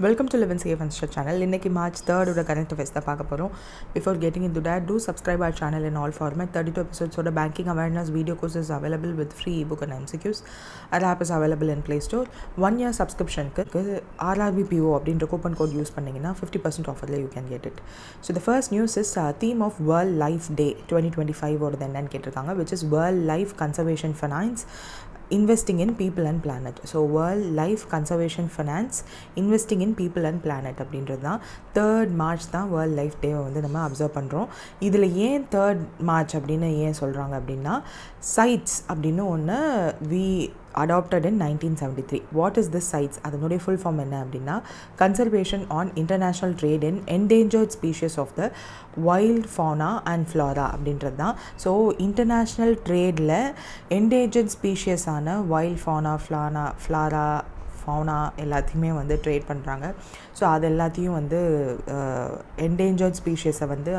Welcome to Live and Safe and Stretch channel. இன்னைக்கு March 3rd ஓட current affairs தான் பார்க்க போறோம். Before getting into that, do subscribe our channel in all format. 32 episodes ஓட banking awareness video courses available with free ebook and MCQs. Our app is available in Play Store. 1 year subscription க்கு RRBPO அப்படின்ற coupon code use பண்ணீங்கன்னா 50% offerல you can get it. So the first news is theme of World Life Day 2025 ஓட என்னன்னு கேட்டிருக்காங்க, which is World Life Conservation Finance investing in people and planet. So World Life Conservation Finance investing in people and planet அப்படின்றது தான் 3rd March தான் world life டேவை வந்து நம்ம observe பண்ணுறோம். இதில் ஏன் 3rd March அப்படின்னு ஏன் சொல்கிறாங்க அப்படின்னா, சைட்ஸ் அப்படின்னு ஒன்று adopted in 1973. What is this CITES? அதனுடைய full form என்ன அப்படின்னா, Conservation on International Trade in Endangered Species of the Wild Fauna and Flora அப்படின்றது தான். ஸோ இன்டர்நேஷ்னல் ட்ரேடில் endangered species ஆன வைல்ட் ஃப்ளாரா ஃபவுனா எல்லாத்தையுமே வந்து ட்ரேட் பண்ணுறாங்க. ஸோ அது எல்லாத்தையும் வந்து என்டேஞ்சர்ட் ஸ்பீஷியஸை வந்து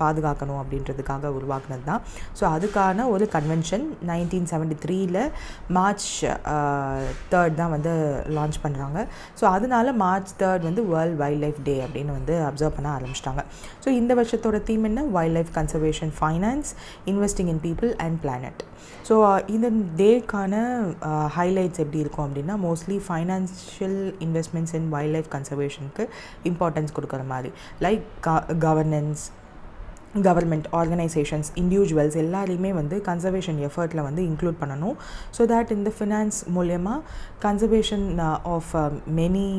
பாதுகாக்கணும் அப்படின்றதுக்காக உருவாக்குனது தான். ஸோ அதுக்கான ஒரு கன்வென்ஷன் 1973 மார்ச் 3rd தான் வந்து லான்ச் பண்ணுறாங்க. ஸோ அதனால March 3rd வந்து வேர்ல்ட் வைல்ட் லைஃப் டே அப்படின்னு வந்து அப்சர்வ் பண்ண ஆரம்பிச்சிட்டாங்க. ஸோ இந்த வருஷத்தோட தீம் என்ன? Wildlife conservation finance investing in people and planet. So இந்த டேக்கான ஹைலைட்ஸ் எப்படி இருக்கும் அப்படின்னா, mostly financial investments in wildlife கன்சர்வேஷனுக்கு இம்பார்ட்டன்ஸ் கொடுக்குற மாதிரி, லைக் கவர்மெண்ட் ஆர்கனைசேஷன்ஸ், இண்டிவிஜுவல்ஸ் எல்லாரையுமே வந்து கன்சர்வேஷன் எஃபர்ட்டில் வந்து இன்க்ளூட் பண்ணணும். ஸோ தட் இந்த ஃபினான்ஸ் மூலயமா conservation of many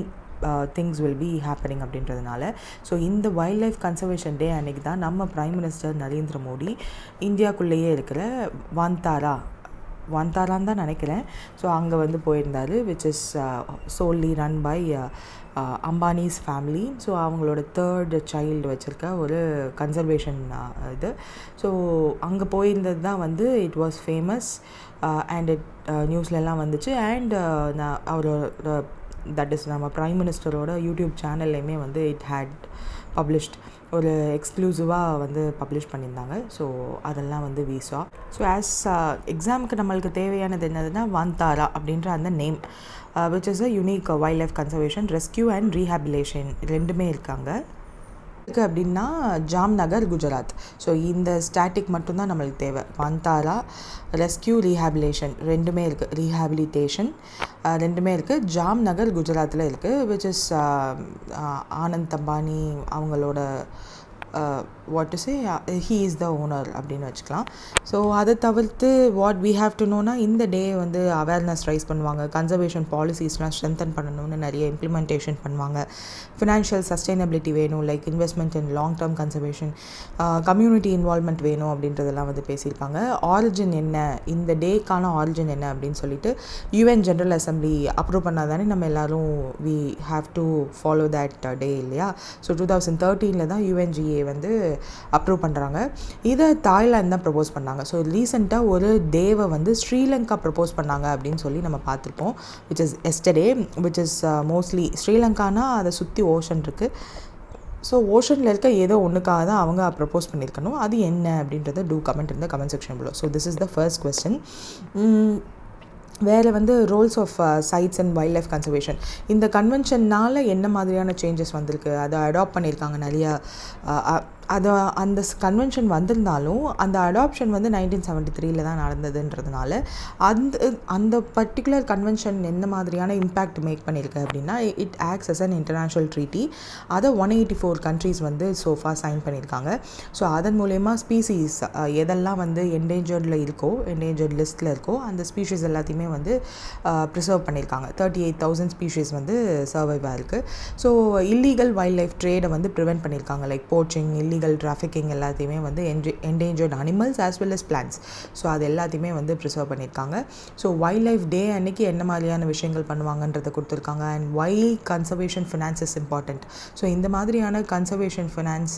things will be happening அப்படின்றதுனால. ஸோ இந்த வைல்ட் லைஃப் கன்சர்வேஷன் டே அன்றைக்கி தான் நம்ம பிரைம் மினிஸ்டர் நரேந்திர மோடி இந்தியாவுக்குள்ளேயே இருக்கிற வாந்தாரான்னு தான் நினைக்கிறேன். ஸோ அங்கே வந்து போயிருந்தார், which is solely run by Ambanis family. So அவங்களோட 3rd சைல்டு வச்சுருக்க ஒரு கன்சர்வேஷன் இது. ஸோ அங்கே போயிருந்தது தான் வந்து it was famous and it நியூஸ்லலாம் வந்துச்சு. அண்ட் அவரோட தட் இஸ் நம்ம ப்ரைம் மினிஸ்டரோட யூடியூப் சேனல்லையுமே வந்து இட் ஹேட் பப்ளிஷ்ட், ஒரு எக்ஸ்க்ளூசிவாக வந்து பப்ளிஷ் பண்ணியிருந்தாங்க. ஸோ அதெல்லாம் வந்து வீசா. ஸோ ஆஸ் எக்ஸாமுக்கு நம்மளுக்கு தேவையானது என்னதுன்னா வாந்தாரா அப்படின்ற அந்த name, which is a unique wild life conservation rescue and rehabilitation ரெண்டுமே இருக்காங்க. அப்படின்னா ஜாம்நகர், குஜராத். ஸோ இந்த ஸ்டாட்டிக் மட்டும்தான் நம்மளுக்கு தேவை. வாந்தாரா, ரெஸ்கியூ, ரீஹாபிலேஷன் ரெண்டுமே இருக்குது. ரீஹாபிலிட்டேஷன் ரெண்டுமே இருக்குது. ஜாம்நகர் குஜராத்தில் இருக்குது, விச் இஸ் ஆனந்த் அம்பானி அவங்களோட what to say he is the owner அப்படின்னு வச்சுக்கலாம். ஸோ அதை தவிர்த்து வாட் வி ஹாவ் டு நோனா, இந்த டே வந்து அவேர்னஸ் ரைஸ் பண்ணுவாங்க, கன்சர்வேஷன் பாலிசிஸ்லாம் ஸ்ட்ரென்தன் பண்ணணும்னு நிறைய இம்ப்ளிமெண்டேஷன் பண்ணுவாங்க. ஃபினான்ஷியல் சஸ்டைனபிலிட்டி வேணும், லைக் இன்வெஸ்ட்மெண்ட் இன் long term conservation, community involvement வேணும் அப்படின்றதெல்லாம் வந்து பேசியிருப்பாங்க. ஆரிஜின் என்ன, இந்த டேக்கான ஆரிஜின் என்ன அப்படின்னு சொல்லிட்டு UN ஜென்ரல் அசம்பிளி அப்ரூவ் பண்ணால் தானே நம்ம எல்லோரும் we have to follow that day இல்லையா. ஸோ 2013 தான் UNGA வந்து அப்ரூவ் பண்ணுறாங்க. இதை தாய்லாந்து தான் ப்ரப்போஸ் பண்ணாங்க. ஸோ ரீசெண்டாக ஒரு டேவை வந்து ஸ்ரீலங்கா ப்ரப்போஸ் பண்ணாங்க அப்படின்னு சொல்லி நம்ம பார்த்துருப்போம், which is yesterday, which is mostly ஸ்ரீலங்கானா அதை சுற்றி ஓஷன் இருக்குது. ஸோ ஓஷனில் இருக்க ஏதோ ஒன்றுக்காக தான் அவங்க ப்ரப்போஸ் பண்ணியிருக்கணும். அது என்ன அப்படின்றத டூ கமெண்ட் இந்த comment section below. So this is the first question. வேறு வந்து roles of CITES and wildlife conservation, இந்த கன்வென்ஷன்னால் என்ன மாதிரியான சேஞ்சஸ் வந்திருக்கு, அதை அடாப்ட் பண்ணியிருக்காங்க நிறையா. அது அந்த கன்வென்ஷன் வந்திருந்தாலும் அந்த அடாப்ஷன் வந்து 1973 தான் நடந்ததுன்றதுனால அந்த பர்டிகுலர் கன்வென்ஷன் எந்த மாதிரியான இம்பேக்ட் மேக் பண்ணியிருக்கு அப்படின்னா, it acts as an international treaty. அதை 184 கண்ட்ரீஸ் வந்து சோஃபா சைன் பண்ணியிருக்காங்க. ஸோ அதன் மூலயமா ஸ்பீசிஸ் எதெல்லாம் வந்து என்டேஞ்சர்டில் இருக்கோ, என்டேஞ்சர்ட் லிஸ்ட்டில் இருக்கோ, அந்த ஸ்பீஷீஸ் எல்லாத்தையுமே வந்து ப்ரிசர்வ் பண்ணியிருக்காங்க. 38,000 ஸ்பீஷீஸ் வந்து சர்வைவ் ஆகிருக்கு. ஸோ இல்லீகல் வைல்ட் லைஃப் ட்ரேடை வந்து ப்ரிவென்ட் பண்ணியிருக்காங்க, லைக் போச்சிங், டிராஃபிக்கிங் எல்லாத்தையுமே வந்து endangered animals as well as plants. So அது எல்லாத்தையுமே வந்து ப்ரிசர்வ் பண்ணியிருக்காங்க. ஸோ வைல்ட் லைஃப் டே அன்னைக்கு என்ன மாதிரியான விஷயங்கள் பண்ணுவாங்கன்றதை கொடுத்துருக்காங்க. And why conservation finance is important. So இந்த மாதிரியான கன்சர்வேஷன் ஃபினான்ஸ்,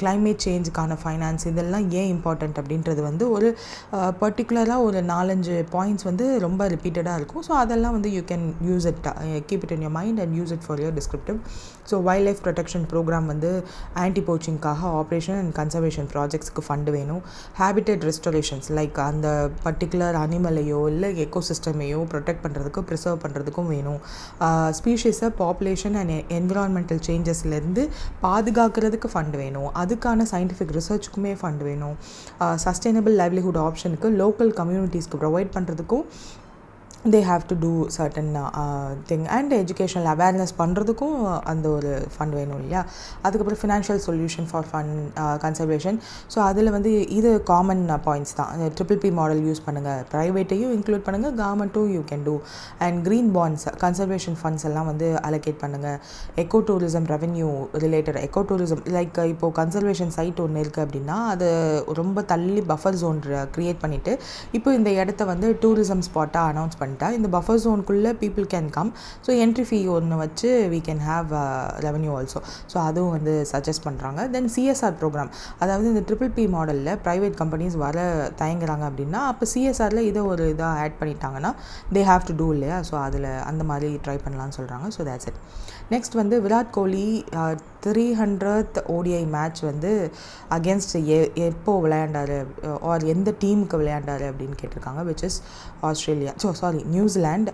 கிளைமேட் சேஞ்சுக்கான ஃபைனான்ஸ், இதெல்லாம் ஏன் இம்பார்ட்டண்ட் அப்படின்றது வந்து ஒரு பர்டிகுலராக ஒரு 4-5 பாயிண்ட்ஸ் வந்து ரொம்ப ரிப்பீட்டடாக இருக்கும். ஸோ அதெல்லாம் வந்து you can use it, keep it in your mind and use it for your descriptive. So wildlife protection program வந்து ஆன்டி போச்சிங்காக அதுக்காக ஆப்ரேஷன் அண்ட் கன்சர்வேஷன் ப்ராஜெக்ட்ஸ்க்கு ஃபண்டு வேணும். ஹேபிட்டட் ரெஸ்டோரேஷன்ஸ் லைக் அந்த பர்டிகுலர் அனிமலையோ இல்லை எக்கோசிஸ்டமையோ ப்ரொடெக்ட் பண்ணுறதுக்கும் ப்ரிசர்வ் பண்ணுறதுக்கும் வேணும். ஸ்பீஷீஸை பாப்புலேஷன் அண்ட் என்விரான்மெண்டல் சேஞ்சஸ்லேருந்து பாதுகாக்கிறதுக்கு ஃபண்டு வேணும். அதுக்கான சயின்டிஃபிக் ரிசர்ச்சுக்குமே ஃபண்டு வேணும். சஸ்டைனபிள் லைவ்லிஹுட் ஆப்ஷனுக்கு லோக்கல் கம்யூனிட்டிஸ்க்கு ப்ரொவைட் பண்ணுறதுக்கும் they have to do certain thing and educational awareness பண்ணுறதுக்கும் அந்த ஒரு ஃபண்ட் வேணும் இல்லையா. அதுக்கப்புறம் financial solution for fund conservation. So அதில் வந்து இது காமன் பாயிண்ட்ஸ் தான். PPP மாடல் யூஸ் பண்ணுங்கள், ப்ரைவேட்டையும் இன்க்ளூட் பண்ணுங்கள், கவர்மெண்ட்டும் you can do. And green bonds conservation funds எல்லாம் வந்து அலோகேட் பண்ணுங்கள். Eco tourism revenue related eco tourism like இப்போது கன்சர்வேஷன் சைட் ஒன்று இருக்குது அப்படின்னா அது ரொம்ப தள்ளி பஃபர் ஜோன் க்ரியேட் பண்ணிவிட்டு இப்போ இந்த இடத்த வந்து டூரிசம் ஸ்பாட்டாக அனௌன்ஸ் பண்ணி இந்த பஃபர் ஜோனுக்குள்ளே people can come. So entry fee ஒன்று வச்சு we can have revenue also. So அதுவும் வந்து சஜஸ்ட் பண்ணுறாங்க. தென் சிஎஸ்ஆர் ப்ரோக்ராம், அதாவது இந்த PPP மாடலில் ப்ரைவேட் கம்பெனிஸ் வர தயங்குறாங்க அப்படின்னா அப்போ சிஎஸ்ஆரில் இதை ஒரு இதாக ஆட் பண்ணிட்டாங்கன்னா they have to do இல்லையா. ஸோ அதில் அந்த மாதிரி ட்ரை பண்ணலான்னு சொல்கிறாங்க. So that's it. நெக்ஸ்ட் வந்து Virat Kohli 300th ODI match வந்து அகேன்ஸ்ட் எப்போ விளையாண்டார் ஆர் எந்த டீமுக்கு விளையாண்டார் அப்படின்னு கேட்டிருக்காங்க. Which is Australia. நியூசிலாண்ட்.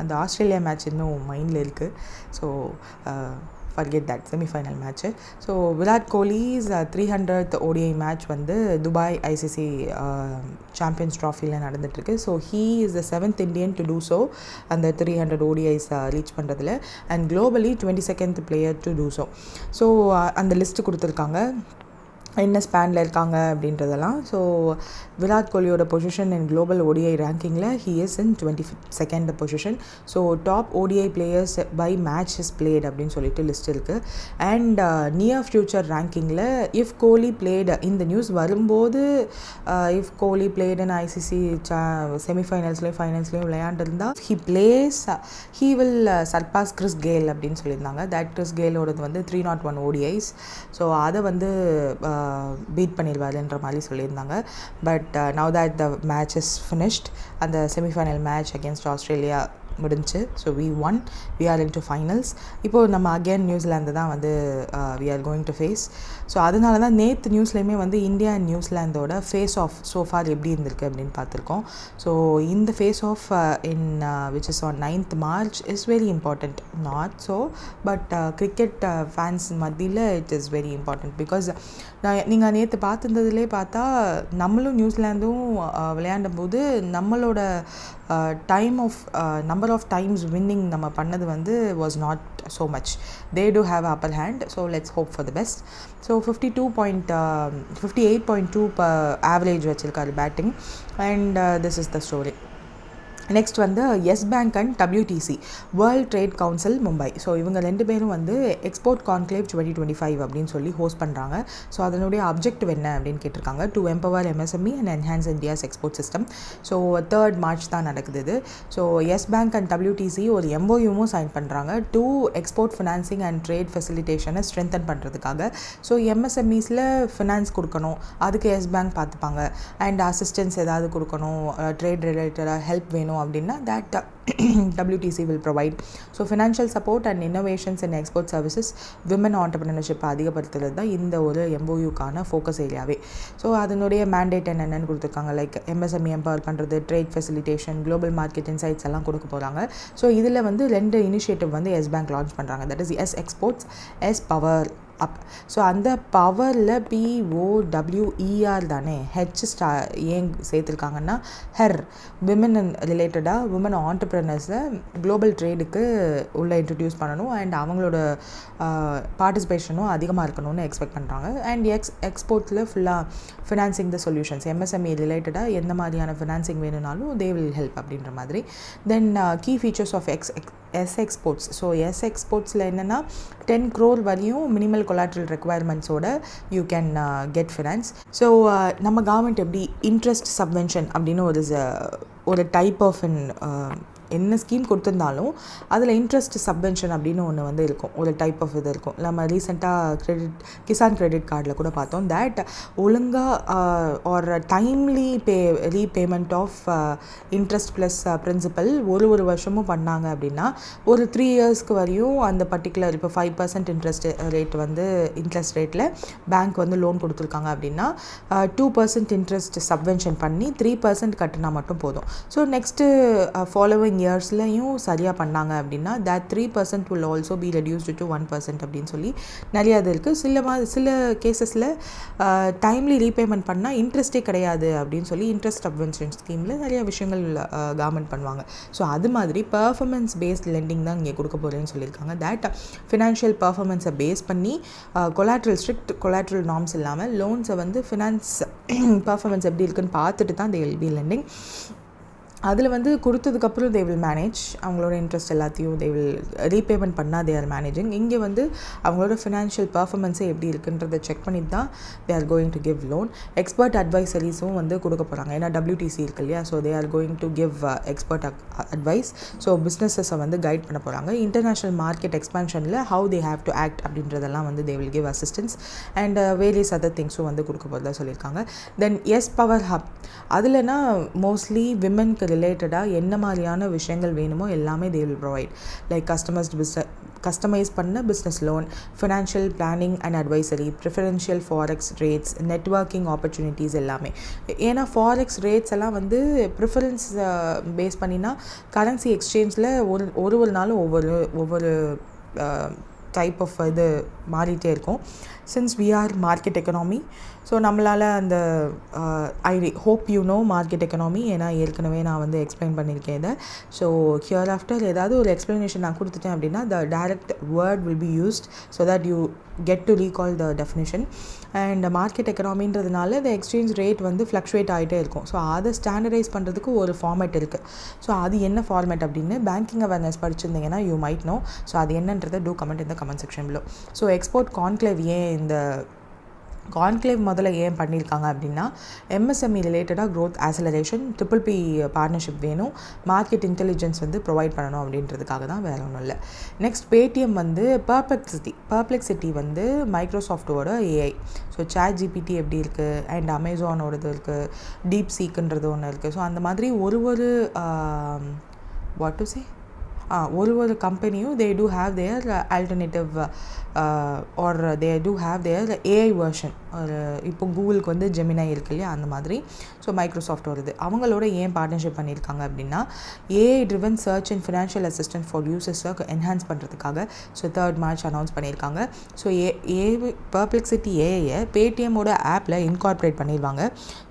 அந்த ஆஸ்திரேலியா மேட்ச் இன்னும் மைண்டில் இருக்குது. So forget that semi-final match. So Virat Kohli's 300th ODI match வந்து துபாய் ICC Champions Trophyல நடந்துட்டுருக்கு. So he is the 7th Indian to do so அந்த 300 ODIs ரீச் பண்ணுறதுல and globally 22nd player to do so. So அந்த list கொடுத்துருக்காங்க என்ன ஸ்பேனில் இருக்காங்க அப்படின்றதெல்லாம். ஸோ விராட் கோலியோட பொசிஷன் இன் குளோபல் ODI ரேங்கிங்கில் he is in 22nd position. So top ODI players by matches played அப்படின்னு சொல்லிட்டு லிஸ்ட் இருக்குது. அண்ட் நியர் ஃப்யூச்சர் ரேங்கிங்கில் இஃப் கோலி பிளேடு இந்த நியூஸ் வரும்போது இஃப் கோலி பிளேடுன்னு ICC செமிஃபைனல்ஸ்லேயும் ஃபைனல்ஸ்லேயும் விளையாண்டுருந்தால் he will surpass Chris Gayle அப்படின்னு சொல்லியிருந்தாங்க. தட் கிறிஸ் கெயிலோடது வந்து 301 ODIs. ஸோ அதை வந்து பீட் பண்ணிடுவாருன்ற மாதிரி சொல்லியிருந்தாங்க. But now that the match is finished, அந்த செமிஃபைனல் மேட்ச் அகேன்ஸ்ட் ஆஸ்திரேலியா முடிஞ்சு. So we are into finals. இப்போது நம்ம அகேன் நியூசிலாந்து தான் வந்து we are going to face. So அதனால தான் நேற்று நியூஸ்லேயுமே வந்து இந்தியா அண்ட் நியூசிலாந்தோட ஃபேஸ் ஆஃப் சோஃபார் எப்படி இருந்திருக்கு அப்படின்னு பார்த்துருக்கோம். ஸோ இந்த face off in which is on 9th March is very important. Not so but cricket fans மத்தியில் it is very important. Because நீங்கள் நேற்று பார்த்துருந்ததுலேயே பார்த்தா நம்மளும் நியூசிலாந்தும் விளையாடும் போது நம்மளோட number of times winning நம்ம பண்ணது வந்து was not so much. They do have upper hand. So let's hope for the best. So 58.2 average வச்சிருக்காரு பேட்டிங். and this is the story. Next வந்து Yes Bank and WTC world trade council Mumbai. So இவங்க ரெண்டு பேரும் வந்து export conclave 2025 அப்படின்னு சொல்லி host பண்ணுறாங்க. ஸோ அதனுடைய அப்ஜெக்டிவ் என்ன அப்படின்னு கேட்டிருக்காங்க. To empower MSME and enhance India's export system. So 3rd March தான் நடக்குது இது. So Yes Bank and WTC ஒரு MOUவும் சைன் பண்ணுறாங்க to export financing and trade ஃபெசிலிட்டேஷனை ஸ்ட்ரென்தன் பண்ணுறதுக்காக. ஸோ MSMEஸில் ஃபினான்ஸ் கொடுக்கணும், அதுக்கு எஸ் பேங்க் பார்த்துப்பாங்க. அண்ட் அசிஸ்டன்ஸ் ஏதாவது கொடுக்கணும், ட்ரேட் ரிலேட்டடாக ஹெல்ப் வேணும் அப்படின்னா that WTC will provide. So financial support and innovations in export services, women entrepreneurship அதிகப்படுத்துறது தான் இந்த ஒரு MOUக்கான ஃபோக்கஸ் ஏரியாவே. ஸோ அதனுடைய மேண்டேட் என்னென்னு கொடுத்துருக்காங்க. லைக் MSME எம்பவர் பண்ணுறது, trade facilitation, global market insights எல்லாம் கொடுக்க போகிறாங்க. ஸோ இதில் வந்து 2 இனிஷியேட்டிவ் வந்து எஸ் பேங்க் லான்ச் பண்ணுறாங்க. That is S exports, S power up. So அந்த பவரில் POWER தானே ஏன் சேர்த்துருக்காங்கன்னா ஹெர் விமன் ரிலேட்டடாக விமன் ஆண்டர்ப்ரனர்ஸை குளோபல் ட்ரேடுக்கு உள்ளே இன்ட்ரடியூஸ் பண்ணணும் அண்ட் அவங்களோட பார்ட்டிசிபேஷனும் அதிகமாக இருக்கணும்னு எக்ஸ்பெக்ட் பண்ணுறாங்க. அண்ட் எக்ஸ்போர்ட்ஸில் ஃபுல்லாக ஃபினான்சிங் த சொல்யூஷன்ஸ், MSME ரிலேட்டடாக எந்த மாதிரியான ஃபினான்சிங் வேணும்னாலும் தே வில் ஹெல்ப் அப்படின்ற மாதிரி. Then key features of Yes exports. So Yes எக்ஸ்போர்ட்ஸில் என்னென்னா 10 crore வரையும் மினிமல் கொலாட்ரல் ரெக்குவயர்மெண்ட்ஸோட you can get finance. So நம்ம கவர்மெண்ட் எப்படி இன்ட்ரெஸ்ட் சப்வென்ஷன் அப்படின்னு ஒரு டைப் ஆஃப் என்ன ஸ்கீம் கொடுத்துருந்தாலும் அதில் இன்ட்ரெஸ்ட் சப்வென்ஷன் அப்படின்னு ஒன்று வந்து இருக்கும், ஒரு டைப் ஆஃப் இது இருக்கும். நம்ம ரீசெண்டாக கிசான் கிரெடிட் கார்டில் கூட பார்த்தோம் தட் ஒழுங்காக ஒரு timely repayment of interest plus principal ஒரு வருஷமும் பண்ணாங்க அப்படின்னா ஒரு 3 இயர்ஸ்க்கு வரையும் அந்த பர்டிகுலர் இப்போ 5% இன்ட்ரெஸ்ட் ரேட்டில் பேங்க் வந்து லோன் கொடுத்துருக்காங்க அப்படின்னா 2% இன்ட்ரெஸ்ட் சப்வென்ஷன் பண்ணி 3% கட்டினா மட்டும் போதும். ஸோ நெக்ஸ்ட்டு ஃபாலோவிங் இயர்ஸ்லையும் சரியாக பண்ணாங்க அப்படின்னா that 3% will also be reduced to 1% அப்படின்னு சொல்லி நிறையா இது இருக்குது. சில கேசஸில் டைம்லி ரீபேமெண்ட் பண்ணால் இன்ட்ரெஸ்ட்டே கிடையாது அப்படின்னு சொல்லி இன்ட்ரெஸ்ட் சப்வென்ஷன் ஸ்கீமில் நிறைய விஷயங்கள் கவர்மெண்ட் பண்ணுவாங்க. ஸோ அது மாதிரி பர்ஃபார்மன்ஸ் பேஸ்ட் லெண்டிங் தான் இங்கே கொடுக்க போகிறேன்னு சொல்லியிருக்காங்க. தட் ஃபினான்ஷியல் பர்ஃபார்மன்ஸை பேஸ் பண்ணி ஸ்ட்ரிக்ட் கொலாட்ரல் நார்ம்ஸ் இல்லாமல் லோன்ஸை வந்து ஃபினான்ஸ் பர்ஃபார்மன்ஸ் எப்படி இருக்குன்னு பார்த்துட்டு தான் they will be lending. அதில் வந்து கொடுத்ததுக்கப்புறம் they will manage அவங்களோட இன்ட்ரெஸ்ட் எல்லாத்தையும் they will ரீபேமெண்ட் பண்ணால் they are managing. இங்கே வந்து அவங்களோட ஃபினான்ஷியல் பர்ஃபார்மன்ஸை எப்படி இருக்குன்றதை செக் பண்ணிட்டு தான் they are going to give loan. Expert அட்வைசரிஸும் வந்து கொடுக்க போகிறாங்க, ஏன்னா WTC இருக்கு இல்லையா. So they are going to give expert advice. So பிஸ்னஸஸை வந்து கைட் பண்ண போகிறாங்க. இன்டர்நேஷ்னல் மார்க்கெட் எக்ஸ்பான்ஷனில் how they have to act அப்படின்றதெல்லாம் வந்து they will give assistance and various other thingsம் வந்து கொடுக்க போகிறதா சொல்லியிருக்காங்க. தென் பவர் ஹப் அதில்னா மோஸ்ட்லி விமென்க்கு ரிலேட்டடாக என்ன மாதிரியான விஷயங்கள் வேணுமோ எல்லாமே they will provide, like customize பண்ண business loan, financial planning and advisory, preferential forex rates, networking opportunities எல்லாமே. ஏன்னா ஃபாரெக்ஸ் ரேட்ஸ் எல்லாம் வந்து ப்ரிஃபரன்ஸ் பேஸ் பண்ணினா கரன்சி எக்ஸ்சேஞ்சில் ஒரு நாளும் ஒவ்வொரு டைப் ஆஃப் இது மாறிட்டே இருக்கும். Since we are market economy, so நம்மளால் அந்த I hope you know market economy, ஏன்னா ஏற்கனவே நான் வந்து எக்ஸ்பிளைன் பண்ணியிருக்கேன் இதை. ஸோ ஹியர் ஆஃப்டர் ஏதாவது ஒரு எக்ஸ்ப்ளனேஷன் நான் கொடுத்துட்டேன் அப்படின்னா the direct word will be used so that you get to recall the definition. And market எக்கனாமின்றதுனால இந்த எக்ஸ்சேஞ்ச் ரேட் வந்து ஃப்ளக்சுவேட் ஆகிட்டே இருக்கும். ஸோ அதை ஸ்டாண்டர்டைஸ் பண்ணுறதுக்கு ஒரு ஃபார்மேட் இருக்குது. ஸோ அது என்ன ஃபார்மேட் அப்படின்னு பேங்கிங் அவேர்னஸ் படிச்சிருந்தீங்கன்னா யூ மைட் நோ. ஸோ அது என்னன்றதை டூ கமெண்ட் இந்த comment section below. So export conclave ஏன் இந்த கான்க்ளேவ் முதல்ல ஏன் பண்ணியிருக்காங்க அப்படின்னா MSME ரிலேட்டடாக க்ரோத் ஆக்சலரேஷன், PPP பார்ட்னர்ஷிப் வேணும், மார்க்கெட் இன்டெலிஜென்ஸ் வந்து ப்ரொவைட் பண்ணணும் அப்படின்றதுக்காக தான், வேறு ஒன்றும் இல்லை. நெக்ஸ்ட் பேடிஎம் வந்து பர்ப்ளெக்சிட்டி வந்து மைக்ரோசாஃப்டோட AI. ஸோ ChatGPT எப்படி இருக்குது அண்ட் அமேசானோடது இருக்குது, டீப்சீக்குன்றது ஒன்று இருக்குது. ஸோ அந்த மாதிரி ஒரு கம்பெனியும் they do have their alternative or they do have their AI version. இப்போ கூகுளுக்கு வந்து ஜெமினை இருக்கு இல்லையா, அந்த மாதிரி. ஸோ மைக்ரோசாஃப்ட் வருது, அவங்களோட ஏன் பார்ட்னர்ஷிப் பண்ணியிருக்காங்க அப்படின்னா AI driven search and financial assistance for users enhance பண்ணுறதுக்காக. ஸோ 3rd March அனௌன்ஸ் பண்ணியிருக்காங்க. ஸோ பர்ப்ளெக்சிட்டி ஏஐயை பேடிஎம்மோட ஆப்பில் இன்கார்பரேட் பண்ணிடுவாங்க.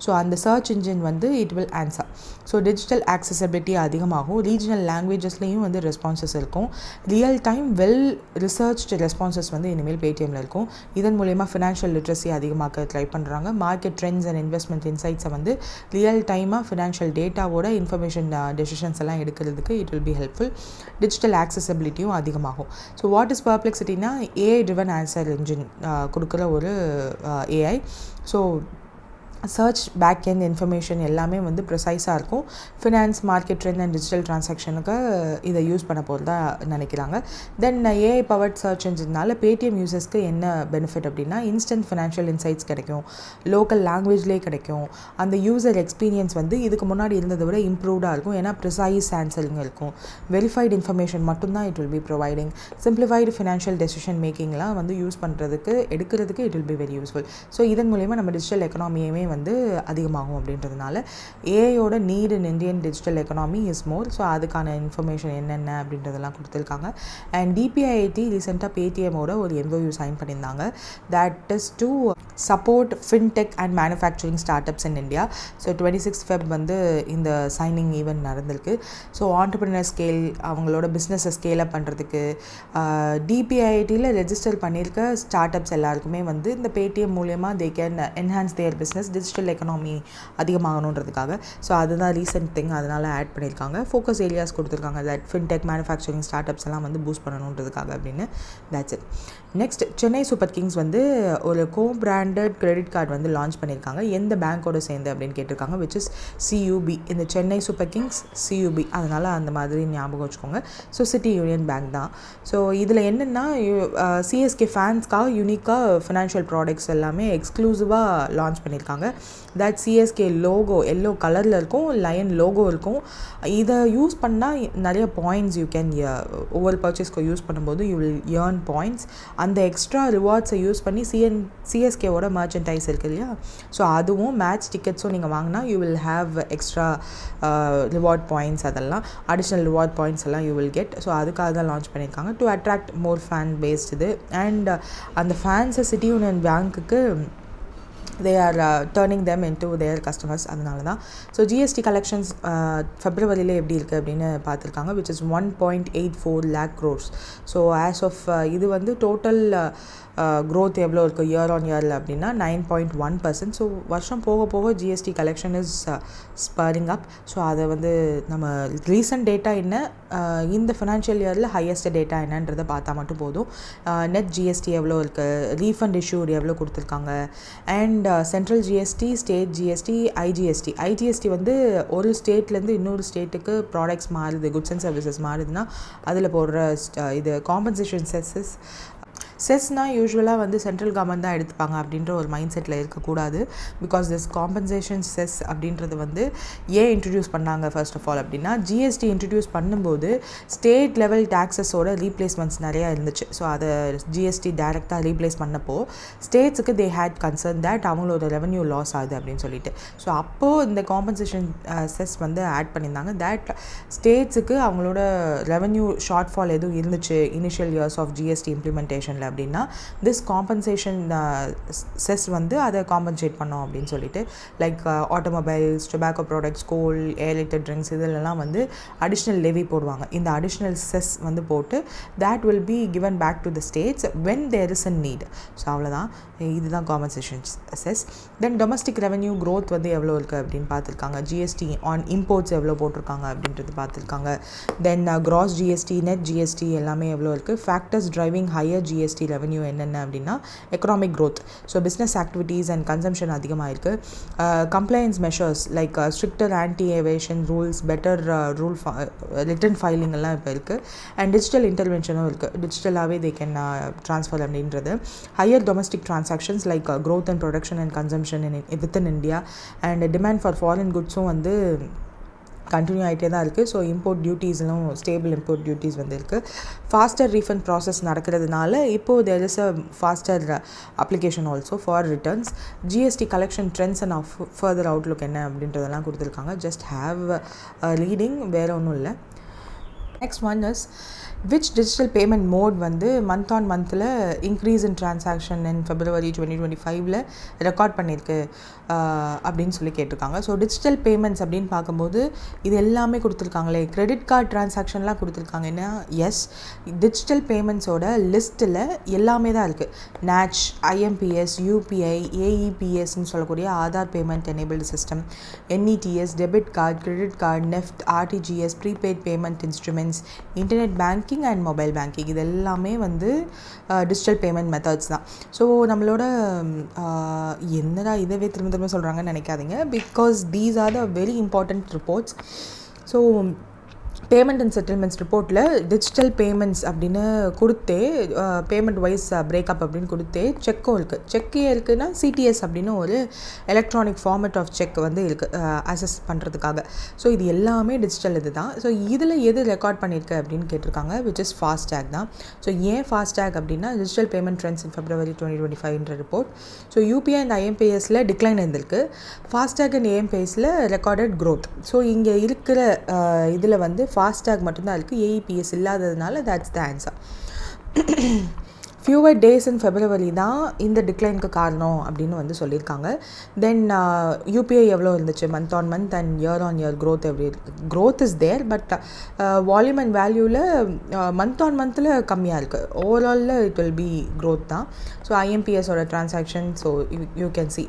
ஸோ அந்த சர்ச் இன்ஜின் வந்து it will answer. So digital accessibility அதிகமாகும், ரீஜனல் லாங்குவேஜஸ்லேயும் வந்து ரெஸ்பான்சஸ் இருக்கும், real time well researched responses வந்து இனிமேல் பேடிஎம்மில் இருக்கும். இதன் மூலயமா ஃபினான்ஷியல் லிட்ரஸி அதிகமாக்க ட்ரை பண்ணுறாங்க. மார்க்கெட் ட்ரெண்ட்ஸ் அண்ட் இன்வெஸ்ட்மெண்ட் இன்சைட்ஸை வந்து ரியல் டைமாக ஃபினான்ஷியல் டேட்டாவோட இன்ஃபர்மேஷன் டெசிஷன்ஸ் எல்லாம் எடுக்கிறதுக்கு it will be helpful. Digital ஆக்சசபிலிட்டியும் அதிகமாகும். ஸோ வாட் இஸ் பர்ப்ளெக்சிட்டினா AI driven ஆன்சர் இன்ஜின் கொடுக்குற ஒரு AI. So search back end information எல்லாமே வந்து ப்ரிசைஸாக இருக்கும். Finance, market trend and digital ட்ரான்சாக்ஷனுக்கு இதை யூஸ் பண்ண போகிறதா நினைக்கிறாங்க. தென் AI பவர்ட் சர்ச் இன்ஜின்னால பேடிஎம் யூசர்ஸ்க்கு என்ன பெனிஃபிட் அப்படின்னா இன்ஸ்டன்ட் ஃபினான்ஷியல் இன்சைட்ஸ் கிடைக்கும், லோக்கல் லாங்குவேஜ்லேயே கிடைக்கும். அந்த யூசர் எக்ஸ்பீரியன்ஸ் வந்து இதுக்கு முன்னாடி இருந்ததை விட இம்ப்ரூவ்டாக இருக்கும், ஏன்னா ப்ரிசைஸ் ஆன்சரிங் இருக்கும். வெரிஃபைடு இன்ஃபர்மேஷன் மட்டும்தான் it will be providing. Simplified financial decision மேக்கிங்லாம் வந்து யூஸ் பண்ணுறதுக்கு எடுக்கிறதுக்கு it will be very useful. So இதன் மூலயமா நம்ம டிஜிட்டல் எக்கனாமியுமே வந்து அதிகமாகும் அப்படின்றதுனால ஏஐயோட need in Indian digital economy is more. So அதுக்கான இன்ஃபர்மேஷன் என்னென்ன அப்படின்றதெல்லாம் கொடுத்துருக்காங்க. அண்ட் DPIIT ரீசெண்டாக பேடிஎம்மோட ஒரு MOU சைன் பண்ணியிருந்தாங்க. That is to support fintech and manufacturing startups in India. So 26 Feb வந்து இந்த சைனிங் ஈவெண்ட் நடந்திருக்கு. ஸோ ஆண்டர்பிரினர் ஸ்கேல் அவங்களோட பிஸ்னஸை ஸ்கேல் அப் பண்ணுறதுக்கு DPIITயில் ரெஜிஸ்டர் பண்ணியிருக்க ஸ்டார்ட் அப்ஸ் எல்லாருக்குமே வந்து இந்த பேடிஎம் மூலயமா they can enhance their business digital economy அதிகமாகணுன்றதுக்காக. ஸோ அதுதான் ரீசெண்ட் திங், அதனால் ஆட் பண்ணியிருக்காங்க. ஃபோக்கஸ் ஏரியாஸ் கொடுத்துருக்காங்க, that fintech, manufacturing, startups எல்லாம் வந்து பூஸ்ட் பண்ணணுன்றதுக்காக அப்படின்னு. That's it. Next, Chennai Super Kings வந்து ஒரு கோ-பிராண்டட் கிரெடிட் கார்டு வந்து லான்ச் பண்ணியிருக்காங்க. எந்த பேங்க்கோட சேர்ந்து அப்படின்னு கேட்டிருக்காங்க, விச் இஸ் சியூபி. இந்த சென்னை சூப்பர் கிங்ஸ் சியூபி, அதனால் அந்த மாதிரி ஞாபகம் வச்சுக்கோங்க. ஸோ சிட்டி யூனியன் பேங்க் தான். ஸோ இதில் என்னென்னா சிஎஸ்கே ஃபேன்ஸ்க்காக யூனிக்காக ஃபினான்ஷியல் ப்ராடக்ட்ஸ் எல்லாமே எக்ஸ்க்ளூசிவாக லான்ச் பண்ணியிருக்காங்க. தட் சிஎஸ்கே லோகோ எல்லோ கலரில் இருக்கும், லயன் லோகோ இருக்கும். இதை யூஸ் பண்ணால் நிறைய பாயிண்ட்ஸ் யூ கேன் ஒவ்வொரு பர்ச்சேஸ்க்கு யூஸ் பண்ணும்போது யூ வில் ஏர்ன் பாயிண்ட்ஸ். அந்த எக்ஸ்ட்ரா ரிவார்ட்ஸை யூஸ் பண்ணி சிஎஸ்கேவோட மர்ச்சன்டைஸ் இருக்குது இல்லையா, ஸோ அதுவும் மேட்ச் டிக்கெட்ஸும் நீங்கள் வாங்கினா you will have extra reward points, அதெல்லாம் அடிஷ்னல் ரிவார்ட் பாயிண்ட்ஸ் எல்லாம் யூ வில் கெட். ஸோ அதுக்காக தான் லான்ச் பண்ணியிருக்காங்க, to attract more fan base இது. அண்ட் அந்த ஃபேன்ஸை சிட்டி யூனியன் பேங்க்குக்கு they are turning them into their customers. அதனால தான். ஸோ ஜிஎஸ்டி கலெக்ஷன்ஸ் ஃபெப்ரவரியில் எப்படி இருக்குது அப்படின்னு பார்த்துருக்காங்க, which is 1.84 lakh crores. So as of இது வந்து டோட்டல் க்ரோத் எவ்வளோ இருக்குது இயர் ஆன் இயரில் அப்படின்னா 9.1%. ஸோ வருஷம் போக போக GST collection is spurring up. So அதை வந்து நம்ம ரீசன்ட் டேட்டா என்ன, இந்த ஃபினான்ஷியல் இயரில் ஹையஸ்ட் டேட்டா என்னன்றதை பார்த்தா மட்டும் போதும். நெட் ஜிஎஸ்டி எவ்வளோ இருக்குது, ரீஃபண்ட் இஷ்யூட் எவ்வளோ கொடுத்துருக்காங்க, and central GST, state GST, IGST வந்து ஒரு ஸ்டேட்லேருந்து இன்னொரு ஸ்டேட்டுக்கு ப்ராடக்ட்ஸ் மாறுது, குட்ஸ் அண்ட் சர்வீசஸ் மாறுதுன்னா அதில் போடுற இது காம்பன்சேஷன் செஸ்னால் யூஸ்வலாக வந்து சென்ட்ரல் கவர்மெண்ட் தான் எடுத்துப்பாங்க அப்படின்ற ஒரு மைண்ட் செட்டில் இருக்கக்கூடாது. பிகாஸ் திஸ் காம்பன்சேஷன் செஸ் அப்படின்றது வந்து ஏன் இன்ட்ரடியூஸ் பண்ணாங்க ஃபர்ஸ்ட் ஆஃப் ஆல் அப்படின்னா, ஜிஎஸ்டி இன்ட்ரடியூஸ் பண்ணும்போது ஸ்டேட் லெவல் டேக்ஸஸோட ரீப்ளேஸ்மெண்ட்ஸ் நிறையா இருந்துச்சு. ஸோ அதை ஜிஎஸ்டி டைரெக்டாக ரீப்ளேஸ் பண்ணப்போ ஸ்டேட்ஸுக்கு தே ஹேட் கன்சர்ன் தேட் அவங்களோட ரெவன்யூ லாஸ் ஆகுது அப்படின்னு சொல்லிட்டு. ஸோ அப்போது இந்த காம்பன்சேஷன் செஸ் வந்து ஆட் பண்ணியிருந்தாங்க. தேட் ஸ்டேட்ஸுக்கு அவங்களோட ரெவன்யூ ஷார்ட் ஃபால் எதுவும் இருந்துச்சு இனிஷியல் இயர்ஸ் ஆஃப் ஜிஎஸ்டி இம்ப்ளிமெண்டேஷனில் அப்படின்னா திஸ் காம்பன்சேஷன் செஸ் வந்து அதை காம்பன்சேட் பண்ணோம் அப்படின்னு சொல்லிட்டு, லைக் ஆட்டோமொபைல்ஸ், டொபாக்கோ ப்ராடக்ட்ஸ், கோல், ஏர்லைட்டட் ட்ரிங்க்ஸ் இதெல்லாம் வந்து அடிஷ்னல் லெவி போடுவாங்க. இந்த அடிஷ்னல் செஸ் வந்து போட்டு that will be given back to the states when there is a need. So அவ்வளோதான், இதுதான் compensation cess. Then domestic revenue growth வந்து எவ்வளோ இருக்குது அப்படின்னு பார்த்துருக்காங்க. ஜிஎஸ்டி ஆன் இம்போர்ட்ஸ் எவ்வளோ போட்டிருக்காங்க அப்படின்றது பார்த்துருக்காங்க. Then gross GST, net GST எல்லாமே எவ்வளோ இருக்குது. Factors driving higher GST revenue என்னென்ன அப்படின்னா economic growth. So business activities and consumption அதிகமாக இருக்குது. Compliance measures like stricter anti evasion rules, better rule return filing எல்லாம் இப்போ இருக்குது. அண்ட் டிஜிட்டல் இன்டர்வென்ஷனும் இருக்குது, டிஜிட்டலாகவே தே கேன் ட்ரான்ஸ்ஃபர் அப்படின்றது. Higher domestic transactions like growth and production and consumption within India. And demand for foreign குட்ஸும் வந்து continue ஆகிட்டே தான் இருக்குது. ஸோ இம்போர்ட் டியூட்டிஸ்லும் ஸ்டேபிள் இம்போர்ட் டியூட்டிஸ் வந்து இருக்குது. ஃபாஸ்டர் ரீஃபண்ட் ப்ராசஸ் நடக்கிறதுனால இப்போது there is a faster application also for returns. GST collection trends and further outlook என்ன அப்படின்றதெல்லாம் கொடுத்துருக்காங்க. ஜஸ்ட் ஹேவ் ரீடிங், வேறு ஒன்றும் இல்லை. Next one is which digital payment mode வந்து மந்த் ஆன் மந்தில் increase in transaction in February 2025 record பண்ணியிருக்கு அப்படின்னு சொல்லி கேட்டிருக்காங்க. ஸோ டிஜிட்டல் பேமெண்ட்ஸ் அப்படின்னு பார்க்கும்போது இது எல்லாமே கொடுத்துருக்காங்களே, கிரெடிட் கார்டு ட்ரான்சாக்ஷன்லாம் கொடுத்துருக்காங்க. ஏன்னா எஸ், டிஜிட்டல் பேமெண்ட்ஸோட லிஸ்ட்டில் எல்லாமே தான் இருக்குது. நேச், ஐஎம்பிஎஸ், யூபிஐ, ஏஇபிஎஸ்ன்னு சொல்லக்கூடிய Aadhaar payment enabled system, NETS, debit card, credit card, NEFT, RTGS, prepaid payment instruments, internet banking and mobile banking, இது எல்லாமே வந்து டிஜிட்டல் பேமெண்ட் மெத்தட்ஸ் தான். ஸோ நம்மளோட என்னடா இதவே திரும்ப திரும்ப சொல்கிறாங்கன்னு நினைக்காதீங்க, because these are the very important reports. So payment and settlements ரிப்போர்ட்டில் டிஜிட்டல் பேமெண்ட்ஸ் அப்படின்னு கொடுத்தே, பேமெண்ட் வைஸ் பிரேக்கப் அப்படின்னு கொடுத்தே செக்கும் இருக்குது. செக்கே இருக்குன்னா சிடிஎஸ் அப்படின்னு ஒரு எலக்ட்ரானிக் ஃபார்மேட் ஆஃப் செக் வந்து இருக்குது அசஸ் பண்ணுறதுக்காக. ஸோ இது எல்லாமே டிஜிட்டல் இது தான். ஸோ இதில் எது ரெக்கார்ட் பண்ணியிருக்கு அப்படின்னு கேட்டிருக்காங்க, விச் இஸ் ஃபாஸ்டேக் தான். ஸோ ஏன் ஃபாஸ்டேக் அப்படின்னா digital payment trends in February 2025 report. So UPI and ஐஎம்பிஎஸில் டிக்ளைன் இருந்திருக்கு, ஃபாஸ்டேக் அண்ட் ஏஎம்பிஎஸில் ரெக்கார்டட் க்ரோத். ஸோ இங்கே இருக்கிற இதில் வந்து ஃபாஸ்டேக் மட்டும்தான் இருக்குது, ஏஇபிஎஸ் இல்லாததுனால that's the answer. Fewer days in February தான் இந்த டிக்ளைனுக்கு காரணம் அப்படின்னு வந்து சொல்லியிருக்காங்க. தென் யூபிஐ எவ்வளோ இருந்துச்சு month on month and year on year growth எப்படி இருக்குது. Growth is there, but volume and வேல்யூவில் மந்த் ஆன் மந்தில் கம்மியாக இருக்குது. ஓவராலில் இட் வில் பி க்ரோத் தான். ஸோ ஐஎம்பிஎஸோட transaction, so you can see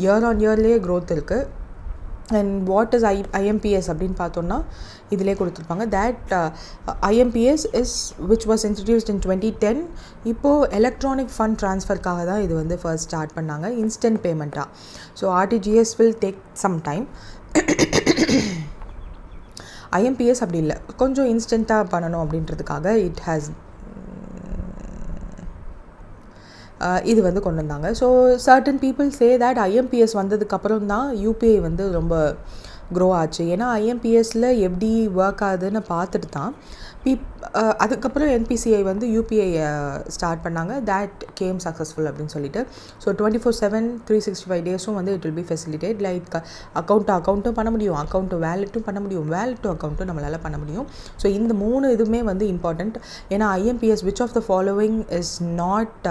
year on இயர்லேயே க்ரோத் இருக்குது. அண்ட் வாட் இஸ் ஐஎம்பிஎஸ் அப்படின்னு பார்த்தோன்னா இதிலே கொடுத்துருப்பாங்க. That IMPS is which was introduced in 2010. இப்போது எலக்ட்ரானிக் ஃபண்ட் ட்ரான்ஸ்ஃபர்க்காக தான் இது வந்து ஃபர்ஸ்ட் ஸ்டார்ட் பண்ணாங்க, இன்ஸ்டன்ட் பேமெண்ட்டாக. So RTGS will take some time. IMPS அப்படி இல்லை, கொஞ்சம் இன்ஸ்டண்ட்டாக பண்ணணும் அப்படின்றதுக்காக இட் ஹேஸ் இது வந்து கொண்டு வந்தாங்க. So certain people say that IMPS வந்ததுக்கப்புறம் தான் யூபிஐ வந்து ரொம்ப க்ரோ ஆச்சு. ஏன்னா ஐஎம்பிஎஸ்சில் எப்படி ஒர்க் ஆகுதுன்னு பார்த்துட்டு தான் அதுக்கப்புறம் என்பிசிஐ வந்து யூபிஐ ஸ்டார்ட் பண்ணாங்க. தேட் கேம் சக்ஸஸ்ஃபுல் அப்படின்னு சொல்லிட்டு. ஸோ 24/7 365 டேஸும் வந்து it will be facilitate. Like அக்கௌண்ட்டும் பண்ண முடியும், அக்கௌண்ட்டு வேலெட்டும் பண்ண முடியும், வேலெட்டும் அக்கௌண்ட்டும் நம்மளால் பண்ண முடியும். ஸோ இந்த 3 இதுவுமே வந்து இம்பார்ட்டண்ட். ஏன்னா IMPS which of the following is not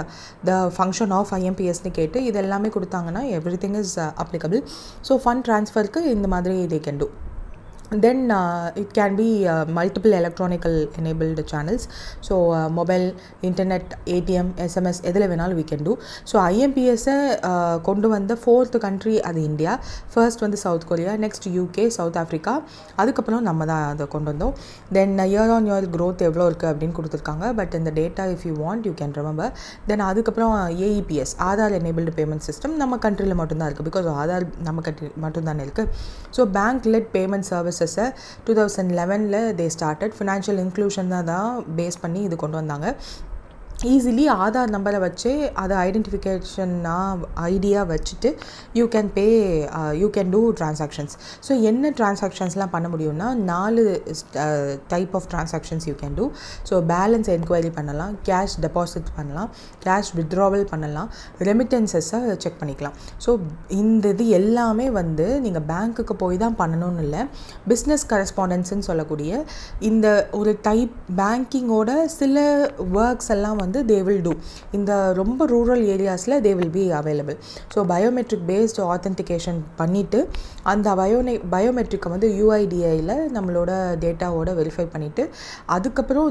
the function of ஐஎம்பிஎஸ்ன்னு கேட்டு இது எல்லாமே கொடுத்தாங்கன்னா everything is applicable. So fund ட்ரான்ஸ்ஃபருக்கு இந்த மாதிரி they can do. Then it can be multiple electronical enabled channels. So mobile, internet, ATM, SMS எதில் வேணாலும் we can do. So IMPS-ஐ கொண்டு வந்த 4th country அது இந்தியா, ஃபர்ஸ்ட் வந்து South Korea, next UK, South Africa, அதுக்கப்புறம் நம்ம தான் அதை கொண்டு வந்தோம். Then year on year growth எவ்வளோ இருக்குது அப்படின்னு கொடுத்துருக்காங்க. பட் இந்த data if you want you can remember. Then அதுக்கப்புறம் AEPS Aadhaar enabled payment system நம்ம கண்ட்ரியில் மட்டும்தான் இருக்குது, பிகாஸ் ஆதார் நம்ம கண்ட்ரி மட்டும்தானே இருக்குது. ஸோ பேங்க் லெட் பேமெண்ட் சர்வீசஸை 2011 they started. ஃபினான்ஷியல் இன்க்ளூஷன் தான் பேஸ் பண்ணி இது கொண்டு வந்தாங்க. ஈஸிலி ஆதார் நம்பரை வச்சு அதை ஐடென்டிஃபிகேஷனாக ஐடியாக வச்சுட்டு you can do transactions. So என்ன ட்ரான்சாக்ஷன்ஸ்லாம் பண்ண முடியும்னா 4 type of transactions you can do. So balance enquiry பண்ணலாம், கேஷ் டெபாசிட் பண்ணலாம், கேஷ் வித்ட்ராவல் பண்ணலாம், ரெமிட்டன்சஸை செக் பண்ணிக்கலாம். ஸோ இந்த இது எல்லாமே வந்து நீங்கள் பேங்க்குக்கு போய் தான் பண்ணணும்னு இல்லை, பிஸ்னஸ் கரஸ்பாண்டன்ஸ்ன்னு சொல்லக்கூடிய இந்த ஒரு டைப் பேங்கிங்கோட சில ஒர்க்ஸ் எல்லாம் வந்து they will do. இந்த ரொம்ப ரூரல் ஏரியாஸில் they will be available. ஸோ பயோமெட்ரிக் பேஸ்டு ஆத்தென்டிகேஷன் பண்ணிவிட்டு அந்த பயோமெட்ரிக்கை வந்து யூஐடிஐயில் நம்மளோட டேட்டாவோட வெரிஃபை பண்ணிவிட்டு அதுக்கப்புறம்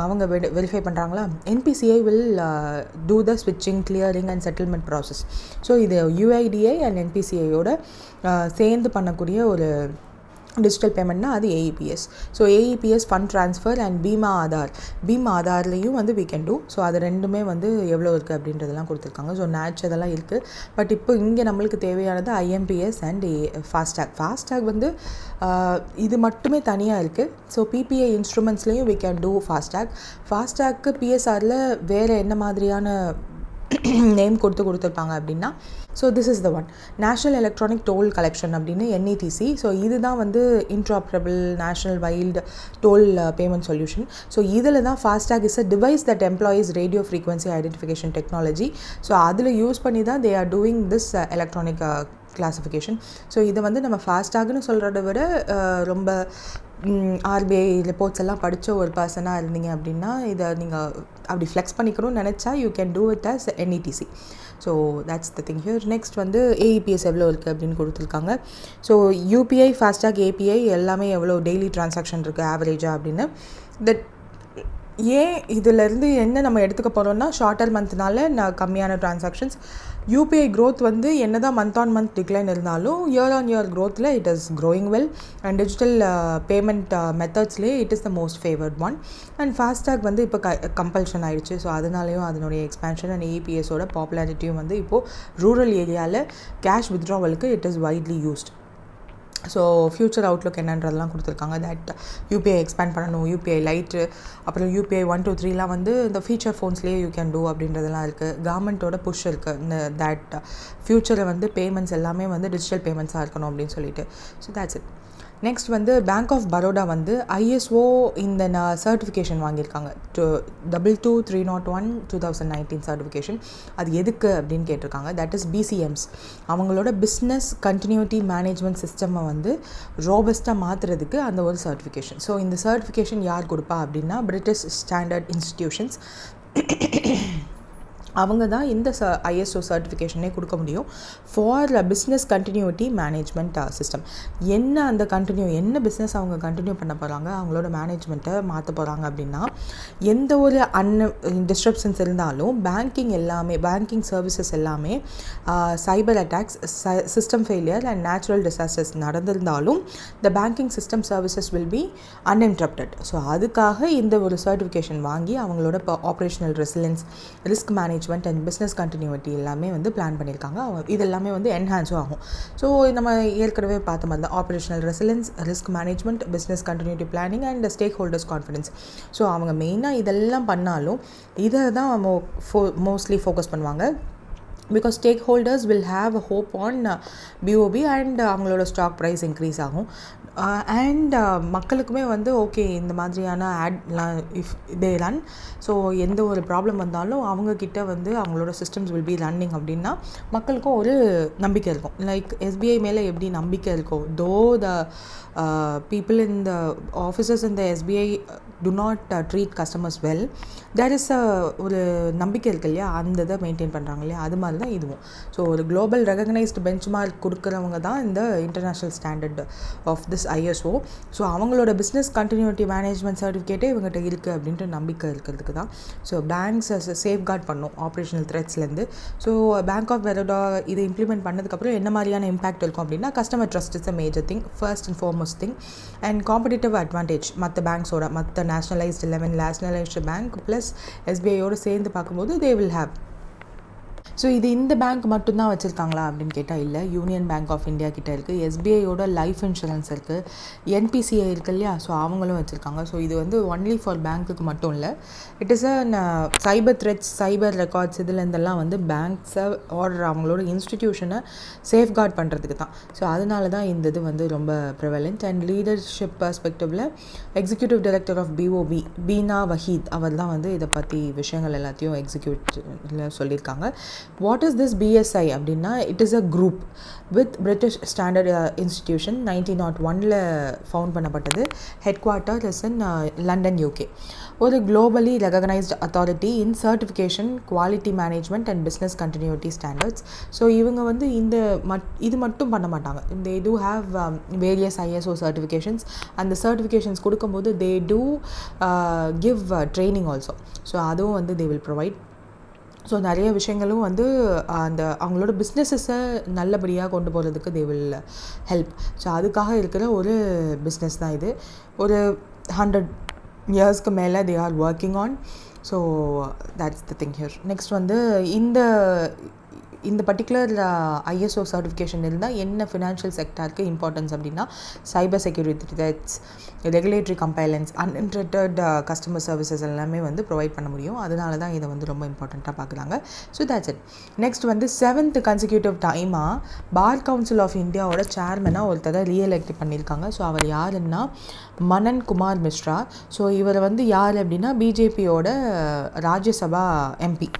அவங்க வெரிஃபை பண்ணுறாங்களா, NPCI will do the switching, clearing and settlement process. So இது யூஐடிஐ அண்ட் என்பிசிஐயோட சேர்ந்து பண்ணக்கூடிய ஒரு டிஜிட்டல் பேமெண்ட்னா அது AEPS. So AEPS fund transfer and BHIM ஆதார்லேயும் வந்து we can do. ஸோ அது ரெண்டுமே வந்து எவ்வளோ இருக்குது அப்படின்றதெல்லாம் கொடுத்துருக்காங்க. ஸோ நேட்ச் அதெல்லாம் இருக்குது. பட் இப்போ இங்கே நம்மளுக்கு தேவையானது ஐஎம்பிஎஸ் அண்ட் ஃபாஸ்டாக் வந்து இது மட்டுமே தனியாக இருக்குது. ஸோ பிபிஐ இன்ஸ்ட்ருமெண்ட்ஸ்லேயும் we can do ஃபாஸ்டாக்கு பிஎஸ்ஆரில் வேறு என்ன மாதிரியான நேம் கொடுத்துருப்பாங்க அப்படின்னா, so this is the one, national electronic toll collection அப்படின்னு என்இடிசி. ஸோ இதுதான் வந்து interoperable national wide toll payment solution. So இதில் தான் FASTag is a device that employs radio frequency identification technology. So அதில் யூஸ் பண்ணி தான் they are doing this electronic classification. So இதை வந்து நம்ம ஃபாஸ்டாக்னு சொல்கிறத விட ரொம்ப ஆர்பிஐ ரிப்போர்ட்ஸ் எல்லாம் படித்த ஒரு பர்சனாக இருந்தீங்க அப்படின்னா இதை நீங்கள் அப்படி ஃப்ளெக்ஸ் பண்ணிக்கணும்னு நினச்சா you can do it as NETC. So that's the thing here. Next வந்து ஏஇபிஎஸ் எவ்வளோ இருக்குது அப்படின்னு கொடுத்துருக்காங்க. ஸோ யூபிஐ, ஃபாஸ்டாக், ஏபிஐ எல்லாமே எவ்வளோ டெய்லி ட்ரான்சாக்ஷன் இருக்குது ஆவரேஜாக அப்படின்னு. தட் ஏன் இதிலேருந்து என்ன நம்ம எடுத்துக்க போகிறோம்னா ஷார்ட்டர் மந்த்னால கம்மியான ட்ரான்சாக்ஷன்ஸ். யூபிஐ க்ரோத் வந்து என்ன தான் மந்த் ஆன் மந்த் டிக்ளைன் இருந்தாலும் இயர் ஆன் இயர் க்ரோத்தில் it is growing well. And digital payment மெத்தட்ஸ்லேயே it is the most favoured one. And FASTag வந்து இப்போ கம்பல்ஷன் ஆகிடுச்சு. ஸோ அதனாலேயும் அதனுடைய எக்ஸ்பேன்ஷன் அண்ட் ஏபிஎஸோட பாப்புலாரிட்டியும் வந்து இப்போது ரூரல் ஏரியாவில் கேஷ் வித்ட்ராவலுக்கு it is widely used. So future outlook என்னன்றதெல்லாம் கொடுத்துருக்காங்க. தட் யூபிஐ எக்ஸ்பேண்ட் பண்ணணும், யூபிஐ லைட்டு, அப்புறம் யூபிஐ 1 2 3லாம் வந்து இந்த ஃபீச்சர் ஃபோன்ஸ்லேயே யூ கேன் டூ அப்படின்றதெல்லாம் இருக்குது. கவர்மெண்ட்டோட புஷ் இருக்குது இந்த தட் ஃப்யூச்சரில் வந்து பேமெண்ட்ஸ் எல்லாமே வந்து டிஜிட்டல் பேமெண்ட்ஸாக இருக்கணும் அப்படின்னு சொல்லிட்டு. So that's it. நெக்ஸ்ட் வந்து பேங்க் ஆஃப் பரோடா வந்து ஐஎஸ்ஓ இந்த சர்டிஃபிகேஷன் வாங்கியிருக்காங்க, 22301 2019 சர்டிஃபிகேஷன். அது எதுக்கு அப்படின்னு கேட்டிருக்காங்க. தட் இஸ் பிசிஎம்ஸ், அவங்களோட பிஸ்னஸ் கண்டினியூட்டி மேனேஜ்மெண்ட் சிஸ்டமை வந்து ரோபஸ்ட்டாக மாற்றுறதுக்கு அந்த ஒரு சர்டிஃபிகேஷன். ஸோ இந்த சர்டிஃபிகேஷன் யார் கொடுப்பா அப்படின்னா பிரிட்டிஷ் ஸ்டாண்டர்ட் இன்ஸ்டிடியூஷன்ஸ். அவங்க தான் இந்த ISO சர்டிஃபிகேஷனே கொடுக்க முடியும் for business continuity management system. என்ன அந்த என்ன பிஸ்னஸ் அவங்க கண்டினியூ பண்ண போகிறாங்க, அவங்களோட மேனேஜ்மெண்ட்டை மாற்ற போகிறாங்க அப்படின்னா, எந்த ஒரு டிஸ்ட்ரப்ஷன்ஸ் இருந்தாலும் பேங்கிங் சர்வீசஸ் எல்லாமே cyber attacks, system failure and natural disasters நடந்திருந்தாலும் the banking system services will be uninterrupted. So அதுக்காக இந்த ஒரு சர்டிஃபிகேஷன் வாங்கி அவங்களோட operational resilience, risk management and business continuity எல்லாமே வந்து பிளான் பண்ணியிருக்காங்க. இது எல்லாமே வந்து என்ஹான்ஸும் ஆகும். ஸோ நம்ம ஏற்கனவே பார்த்த மாதிரி தான் operational resilience, risk management, business continuity planning and stack holders confidence. So அவங்க மெயினாக இதெல்லாம் பண்ணாலும் இதை தான் மோஸ்ட்லி ஃபோக்கஸ் பண்ணுவாங்க. Because stack holders will have a hope on BOB and அவங்களோட ஸ்டாக் ப்ரைஸ் இன்க்ரீஸ் ஆகும். அண்ட் மக்களுக்குமே வந்து ஓகே இந்த மாதிரியான ஆட்லாம் இஃப் தே ரன், ஸோ எந்த ஒரு ப்ராப்ளம் வந்தாலும் அவங்கக்கிட்ட வந்து அவங்களோட சிஸ்டம்ஸ் வில் பி ரன்னிங் அப்படின்னா மக்களுக்கும் ஒரு நம்பிக்கை இருக்கும். லைக் SBI மேலே எப்படி நம்பிக்கை இருக்கும், தோ த people in the offices in the SBI do not treat customers well, there is ஒரு நம்பிக்கை இருக்கு இல்லையா, அந்த இதை மெயின்டைன் பண்ணுறாங்க இல்லையா, அது மாதிரி தான் இதுவும். ஸோ ஒரு குளோபல் ரெகக்னைஸ்டு பெஞ்ச் மார்க் கொடுக்குறவங்க தான் இந்த international standard of this ISO. So அவங்களோட பிஸ்னஸ் கண்டினியூட்டி மேனேஜ்மெண்ட் சர்டிஃபிகேட்டே இவங்ககிட்ட இருக்குது அப்படின்ட்டு நம்பிக்கை இருக்கிறதுக்கு தான். ஸோ பேங்க்ஸ் சேஃப்கார்ட் பண்ணும் ஆப்ரேஷனல் த்ரெட்ஸ்லேருந்து. ஸோ பேங்க் ஆஃப் பரோடா இதை இம்ப்ளிமெண்ட் பண்ணதுக்கப்புறம் என்ன மாதிரியான இம்பாக்ட் இருக்கும் அப்படின்னா, customer trust is a major thing, first and foremost thing. And competitive advantage மற்ற பேங்க்ஸோட, மற்ற நேஷ்னலைஸ்டு 11 நேஷ்னலைஸ்டு பேங்க் ப்ளஸ் SBIயோடு சேர்ந்து பார்க்கும்போது தே வில் ஹேவ். ஸோ இந்த பேங்க் மட்டும்தான் வச்சுருக்காங்களா அப்படின்னு கேட்டால் இல்லை. யூனியன் பேங்க் ஆஃப் இந்தியா கிட்டே இருக்குது, SBIயோட லைஃப் இன்சூரன்ஸ் இருக்குது, NPCI இருக்குது இல்லையா, ஸோ அவங்களும் வச்சுருக்காங்க. ஸோ இது வந்து ஒன்லி ஃபார் பேங்க்குக்கு மட்டும் இல்லை, it is cyber threats, cyber records இதுலேருந்தெல்லாம் வந்து பேங்க்ஸை ஆர்டர் அவங்களோட இன்ஸ்டிடியூஷனை சேஃப்கார்ட் பண்ணுறதுக்கு தான். ஸோ அதனால தான் இந்த இது வந்து ரொம்ப ப்ரிவலண்ட். அண்ட் லீடர்ஷிப் பர்ஸ்பெக்டிவில் executive director of BOB Beena Vahid அவர் தான் வந்து இதை பற்றி விஷயங்கள் எல்லாத்தையும் எக்ஸிக்யூட்டிவ்ல சொல்லியிருக்காங்க. What is this BSI அப்படின்னா, it is a group with British Standard Institution 1901ல ஃபவுண்ட் பண்ணப்பட்டது. Headquarter is in London, UK. ஒரு globally recognised authority in certification, quality management and business continuity standards. So இவங்க வந்து இது மட்டும் பண்ண மாட்டாங்க. They do have various ISO certifications. அந்த சர்டிஃபிகேஷன்ஸ் கொடுக்கும்போது they do give training also. So அதுவும் வந்து தே வில் ப்ரொவைட். ஸோ நிறைய விஷயங்களும் வந்து அந்த அவங்களோட பிஸ்னஸஸை நல்லபடியாக கொண்டு போகிறதுக்கு தே வில் ஹெல்ப். ஸோ அதுக்காக இருக்கிற ஒரு பிஸ்னஸ் தான் இது. ஒரு 100 இயர்ஸ்க்கு மேலே they are working on. So that's the thing here. Next வந்து இந்த பர்டிகுலர் ISO சர்டிஃபிகேஷன் இருந்தால் என்ன ஃபினான்ஷியல் செக்டாருக்கு இம்பார்ட்டன்ஸ் அப்படின்னா, cyber security threats, regulatory compliance, uninterrupted customer services எல்லாமே வந்து ப்ரொவைட் பண்ண முடியும். அதனால தான் இதை வந்து ரொம்ப இம்பார்ட்டண்ட்டாக பார்க்குறாங்க. So that's it. நெக்ஸ்ட் வந்து 7th கன்சிக்யூட்டிவ் டைமாக பார் கவுன்சில் ஆஃப் இந்தியாவோட சேர்மனாக ஒருத்தரை ரீஎலெக்ட் பண்ணியிருக்காங்க. ஸோ அவர் யாருன்னா மனன் குமார் மிஸ்ரா. ஸோ இவர் வந்து யார் அப்படின்னா BJPயோட Rajya Sabha MP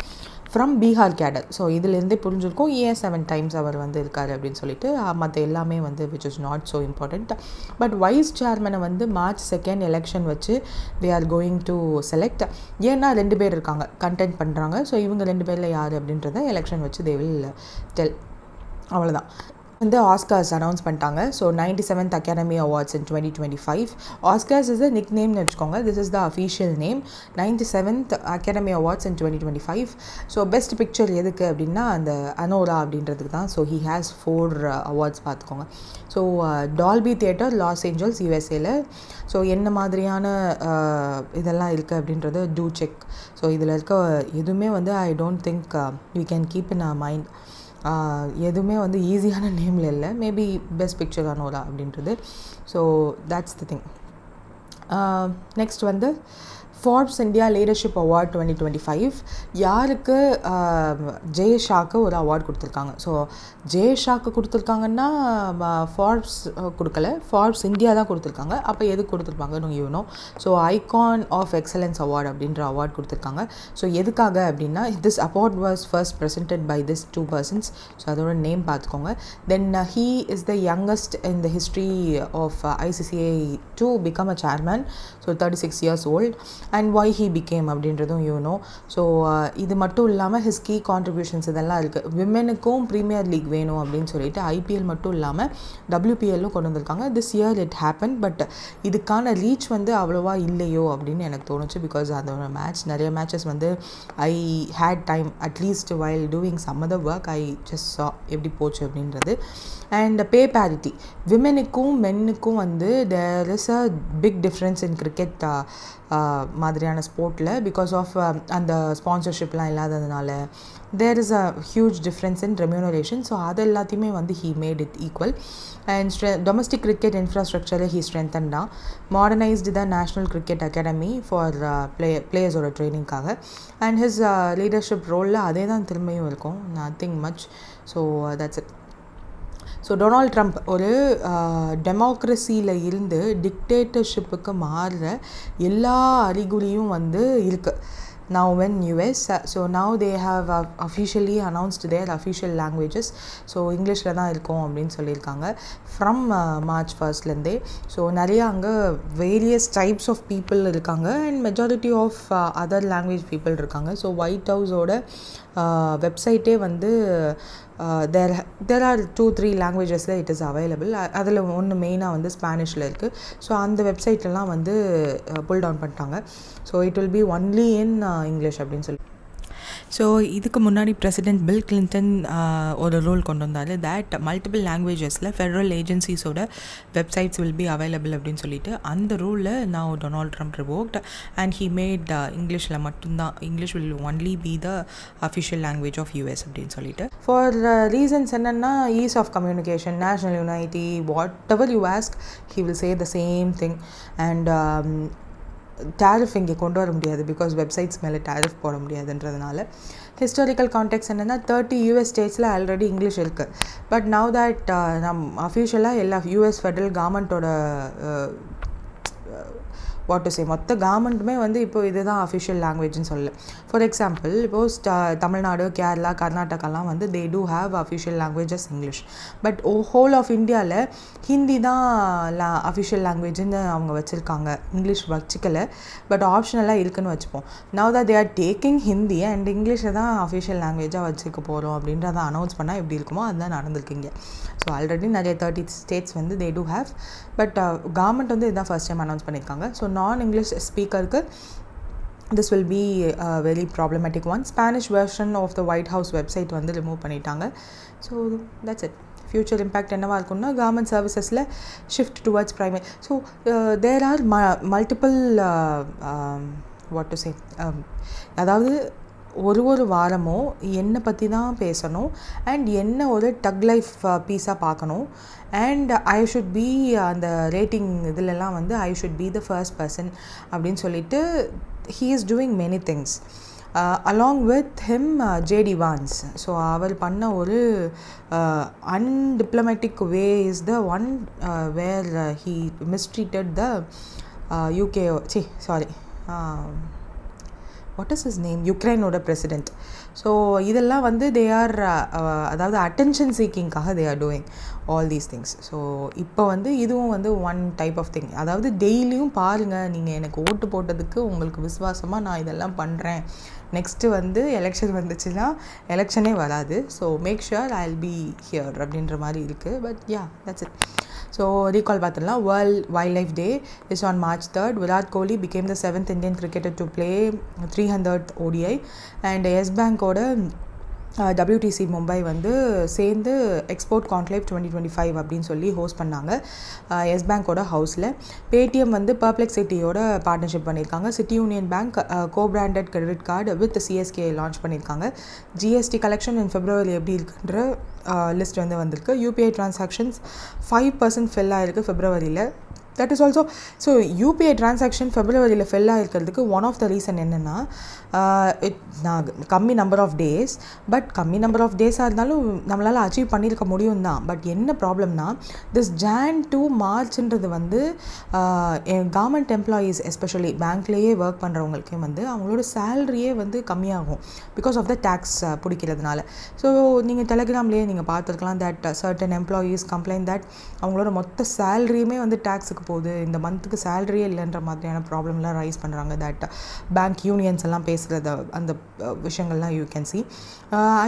from Bihar cadre. So இதுலேருந்தே புரிஞ்சிருக்கும் ஏன் 7 times அவர் வந்து இருக்கார் அப்படின்னு சொல்லிட்டு. மற்ற எல்லாமே வந்து which is not so important. But vice சேர்மனை வந்து March 2 எலெக்ஷன் வச்சு they are going to select. ஏன்னா 2 பேர் இருக்காங்க கண்டென்ட் பண்ணுறாங்க. ஸோ இவங்க 2 பேரில் யார் அப்படின்றத எலெக்ஷன் வச்சு தே வில் டெல். அவ்வளோதான். வந்து ஆஸ்கார்ஸ் அனௌன்ஸ் பண்ணிட்டாங்க. So 97th academy awards in 2025. Oscars is a nick நேம்னு வச்சுக்கோங்க. This is the official name. 97th academy awards in 2025. So best picture எதுக்கு அப்படின்னா அந்த அனோரா அப்படின்றதுக்கு தான். ஸோ ஹி ஹேஸ் 4 அவார்ட்ஸ் பார்த்துக்கோங்க. So Dolby theatre, Los Angeles, USAல. So என்ன மாதிரியான இதெல்லாம் இருக்குது அப்படின்றது டூ செக். ஸோ இதில் இருக்க எதுவுமே வந்து I don't think we can keep in our mind. எதுவுமே வந்து ஈஸியான நேமில் இல்லை. மேபி பெஸ்ட் பிக்சர் அனோரா அப்படின்றது. So that's the thing. Next வந்து ஃபார்ப்ஸ் இந்தியா லீடர்ஷிப் அவார்ட் 2025 யாருக்கு ஜெயஷாக்கு ஒரு அவார்ட் கொடுத்துருக்காங்க. ஸோ ஜெயஷாக்கு கொடுத்துருக்காங்கன்னா ஃபார்ப்ஸ் கொடுக்கல, ஃபார்ப்ஸ் இந்தியா தான் கொடுத்துருக்காங்க. அப்போ எதுக்கு கொடுத்துருப்பாங்கன்னு you know. So icon of excellence award அப்படின்ற அவார்ட் கொடுத்துருக்காங்க. ஸோ எதுக்காக அப்படின்னா this award was first presented by this 2 persons. So அதோட நேம் பார்த்துக்கோங்க. Then he is the youngest in the history of ICCI to become a chairman. So 36 years old. அண்ட் why he became அப்படின்றதும் so இது மட்டும் இல்லாமல் his key contributions இதெல்லாம் இருக்குது. விமெனுக்கும் premier league வேணும் அப்படின்னு சொல்லிட்டு ஐபிஎல் மட்டும் இல்லாமல் WPLலும் கொண்டு வந்திருக்காங்க. This year it happen. But இதுக்கான ரீச் வந்து அவ்வளோவா இல்லையோ அப்படின்னு எனக்கு தோணுச்சு. பிகாஸ் அதோட நிறைய மேட்சஸ் வந்து I had time at least while doing some other work I just saw எப்படி போச்சு அப்படின்றது. அண்ட் பே பேரிட்டி விமெனுக்கும் மென்னுக்கும் வந்து there is a big difference in cricket மாதிரியான ஸ்போர்ட்டில் பிகாஸ் ஆஃப் அந்த ஸ்பான்சர்ஷிப்லாம் இல்லாததுனால there is a huge difference in remuneration. So அது எல்லாத்தையுமே வந்து he made it equal. And domestic cricket இன்ஃப்ராஸ்ட்ரக்சரை ஹீ ஸ்ட்ரென்தன் தான். Modernised the national cricket academy for பிளேயர்ஸோட ட்ரைனிங்காக. அண்ட் ஹிஸ் லீடர்ஷிப் ரோலில் அதே தான் திரும்பியும் இருக்கும். Nothing much. So that's it. So Donald Trump ஒரு டெமோக்ரஸியில் இருந்து டிக்டேட்டர்ஷிப்புக்கு மாறுற எல்லா அறிகுறியும் வந்து இருக்குது now in US. So now they have officially announced their official languages. So இங்கிலீஷில் தான் இருக்கும் அப்படின்னு சொல்லியிருக்காங்க ஃப்ரம் March 1st. ஸோ நிறையா அங்கே வேரியஸ் டைப்ஸ் ஆஃப் பீப்புள் இருக்காங்க and majority of other language people இருக்காங்க. ஸோ ஒயிட் ஹவுஸோட வெப்சைட்டே வந்து there are 2-3 லாங்குவேஜஸில் இட் இஸ் அவைலபிள். அதில் ஒன்று மெயினாக வந்து ஸ்பானிஷில் இருக்குது. ஸோ அந்த வெப்சைட்லாம் வந்து புல் டவுன் பண்ணிட்டாங்க. So it will be only in English அப்படின்னு சொல்லி. ஸோ இதுக்கு முன்னாடி பிரசிடென்ட் பில் கிளின்டன் ஒரு ரூல் கொண்டு வந்தார் தட் மல்டிபிள் லாங்குவேஜஸில் ஃபெடரல் ஏஜென்சிஸோட வெப்சைட்ஸ் வில் பி அவைலபிள் அப்படின்னு சொல்லிட்டு. அந்த ரூலில் நான் Donald Trump revoked and he made இங்கிலீஷில் மட்டும்தான் English will only be the official language of US அப்படின்னு சொல்லிட்டு. ஃபார் ரீசன்ஸ் என்னென்னா ease of communication, national unity, whatever you ask he will say the same thing. And tariff இங்கே கொண்டு வர முடியாது because websites மேலே டேரிஃப் போட முடியாதுன்றதுனால. Historical contacts என்னென்னா 30 US ஸ்டேட்ஸில் ஆல்ரெடி இங்கிலீஷ் இருக்குது. பட் நவ் தட் அஃபிஷியலாக எல்லா US ஃபெடரல் கவர்மெண்ட்டோட வாட் டு சே மொத்த கவர்மெண்ட்டுமே வந்து இப்போ இதுதான் அஃபிஷியல் லாங்குவேஜ்னு சொல்லல. ஃபார் எக்ஸாம்பிள் இப்போது தமிழ்நாடு, கேரளா, கர்நாடகாலாம் வந்து they do have official languages English. But whole of இந்தியாவில் ஹிந்தி தான் அஃபிஷியல் லாங்குவேஜ்னு அவங்க வச்சுருக்காங்க. இங்கிலீஷ் வச்சுக்கல பட் ஆப்ஷனலாக இருக்குன்னு வச்சுப்போம். நவ் தான் they are taking Hindi and இங்கிலீஷை தான் அஃபிஷியல் லாங்குவேஜாக வச்சுக்க போகிறோம் அப்படின்றத அனௌன்ஸ் பண்ணால் எப்படி இருக்குமோ அதுதான் நடந்திருக்குங்க. ஸோ ஆல்ரெடி நிறைய 30 ஸ்டேட்ஸ் வந்து they do have. But government வந்து இதுதான் ஃபர்ஸ்ட் டைம் அனௌன்ஸ் பண்ணியிருக்காங்க. ஸோ நான் English ஸ்பீக்கருக்கு this will be a very problematic one. Spanish version of the White House website வந்து ரிமூவ் பண்ணிட்டாங்க. So that's it. Future impact என்னவாக இருக்குன்னா government சர்வீசஸில் shift towards primary. So there are multiple what to say அதாவது ஒரு வாரமும் என்னை பற்றி தான் பேசணும் அண்ட் என்ன ஒரு டக் லைஃப் பீஸாக பார்க்கணும். அண்ட் ஐ ஷுட் பி அந்த ரேட்டிங் இதிலெல்லாம் வந்து I should be the first person அப்படின்னு சொல்லிட்டு he is doing many things. Along with him J.D. Vance. So அவர் பண்ண ஒரு undiplomatic way is the one where he mistreated the UK what is his name, யுக்ரைனோட president. So இதெல்லாம் வந்து they are அதாவது attention சீக்கிங்காக they are doing all these things. So இப்போ வந்து இதுவும் வந்து ஒன் டைப் ஆஃப் திங். அதாவது டெய்லியும் பாருங்கள், நீங்கள் எனக்கு ஓட்டு போட்டதுக்கு உங்களுக்கு விசுவாசமாக நான் இதெல்லாம் பண்ணுறேன். நெக்ஸ்ட்டு வந்து எலெக்ஷன் வந்துச்சுன்னா எலெக்ஷனே வராது. So make sure I will be here அப்படின்ற மாதிரி இருக்குது. But yeah that's it. So recall பார்த்துடலாம். World wildlife day is on March 3rd. Virat Kohli became the 7th Indian cricketer to play 300th ODI. And yes பேங்கோட WTC Mumbai வந்து சேர்ந்து export conclave 2025 அப்படின்னு சொல்லி host பண்ணாங்க எஸ் பேங்கோட ஹவுஸில். பேடிஎம் வந்து பர்ப்ளெக்சிட்டியோட பார்ட்னர்ஷிப் பண்ணியிருக்காங்க. City Union Bank cobranded credit card with CSK launch பண்ணியிருக்காங்க. ஜிஎஸ்டி கலெக்ஷன் இன் February எப்படி இருக்குன்ற லிஸ்ட் வந்து வந்திருக்கு. UPI டிரான்சாக்ஷன்ஸ் 5% ஃபெல் ஆகிருக்கு Februaryயில். That is also so UPI transaction ஃபெப்ரவரியில் ஃபெல் ஆகிருக்கிறதுக்கு ஒன் ஆஃப் த ரீசன் என்னென்னா கம்மி நம்பர் ஆஃப் டேஸ். பட் கம்மி நம்பர் ஆஃப் டேஸாக இருந்தாலும் நம்மளால் அச்சீவ் பண்ணியிருக்க முடியும் தான். பட் என்ன ப்ராப்ளம்னா திஸ் Jan to Marchன்றது வந்து கவர்மெண்ட் எம்ப்ளாயீஸ் எஸ்பெஷலி பேங்க்லேயே ஒர்க் பண்ணுறவங்களுக்கே வந்து அவங்களோட சேலரியே வந்து கம்மியாகும் பிகாஸ் ஆஃப் த டேக்ஸ் பிடிக்கிறதுனால. ஸோ நீங்கள் டெலிகிராம்லேயே நீங்கள் பார்த்துருக்கலாம் that certain employees complaint that அவங்களோட மொத்த சேலரியுமே வந்து டேக்ஸுக்கு போகுது, இந்த மந்த்துக்கு சேலரியே இல்லைன்ற மாதிரியான ப்ராப்ளம்லாம் ரைஸ் பண்ணுறாங்க. தட் பேங்க் யூனியன்ஸ் எல்லாம் பேசுகிறது அந்த விஷயங்கள்லாம் you can see.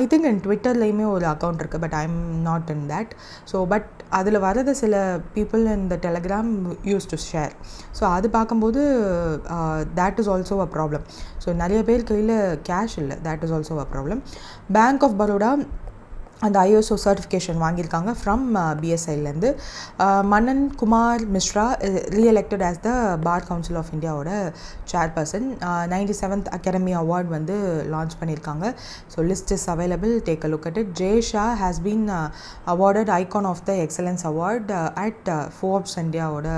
I think என் ட்விட்டர்லேயுமே ஒரு அக்கௌண்ட் இருக்குது, but I am not in that. So but அதில் வரது சில பீப்புள் இந்த telegram use to share. So அது பார்க்கும்போது that is also a problem. So நிறைய பேர் கையில் கேஷ் இல்லை, that is also a problem. Bank of Baroda அந்த ISO சர்டிஃபிகேஷன் வாங்கியிருக்காங்க ஃப்ரம் BSIலேருந்து. Manan Kumar Mishra reelected as the bar council of இந்தியாவோட சேர்பர்சன். 97th அகாடமி அவார்ட் வந்து லான்ச் பண்ணியிருக்காங்க. So list is available, take a look at it. Jay Shah has been awarded icon of the excellence award at Forbes இந்தியாவோட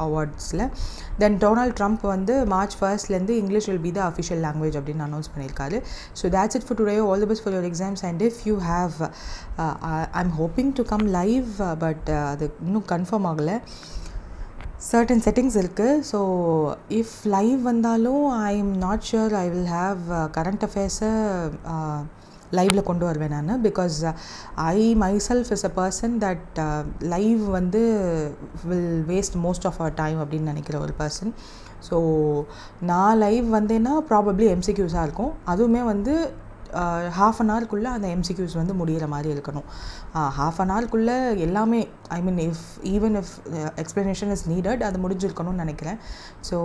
அவார்ட்ஸில். Then Donald Trump வந்து March 1st English will be the official language அப்படின்னு announce பண்ணியிருக்காரு. So that's it for today. All the best for your exams. And if you have I'm hoping to come live, but அது இன்னும் confirm ஆகலை. certain settings இருக்குது. So if live வந்தாலும் I am not sure I will have current அஃபேர்ஸை லைவில் கொண்டு வருவேன் நான். Because I myself is a person that live வந்து will waste most of our time அப்படின்னு நினைக்கிற ஒரு பர்சன். ஸோ நான் லைவ் வந்தேன்னா ப்ராபப்ளி MCQஸாக இருக்கும். அதுவுமே வந்து half an hourக்குள்ளே அந்த MCQs வந்து முடிகிற மாதிரி இருக்கணும். half an hourக்குள்ளே எல்லாமே, I mean even if explanation is needed, அது முடிஞ்சிருக்கணும்னு நினைக்கிறேன். So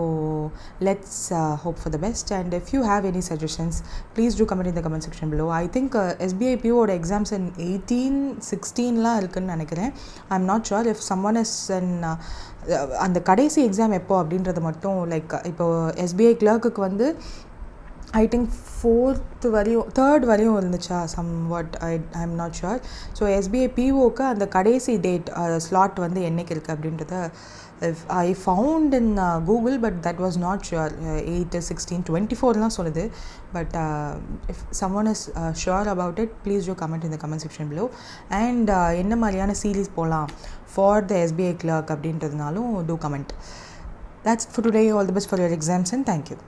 let's hope for the best. And if you have any suggestions please do comment in the comment section below. I think SBI POட exams in 18-16 இருக்குன்னு நினைக்கிறேன். I am not sure if someone is in அந்த கடைசி exam எப்போ அப்படின்றது மட்டும், like இப்போது SBI கிளர்க்குக்கு வந்து ஐ திங்க் 4th வரையும் 3rd வரையும் இருந்துச்சா somewhat, I am not sure. So SBI POக்கு அந்த கடைசி டேட் ஸ்லாட் வந்து என்னைக்கு இருக்குது அப்படின்றத I found in Google, but that was not sure. 8, 16, 24 சொல்லுது. But if someone is sure about it please do comment in the comment section below. And என்ன மாதிரியான சீரீஸ் போகலாம் ஃபார் த SBI கிளர்க் அப்படின்றதுனாலும் do comment. That's it for today. All the best for your exams and thank you.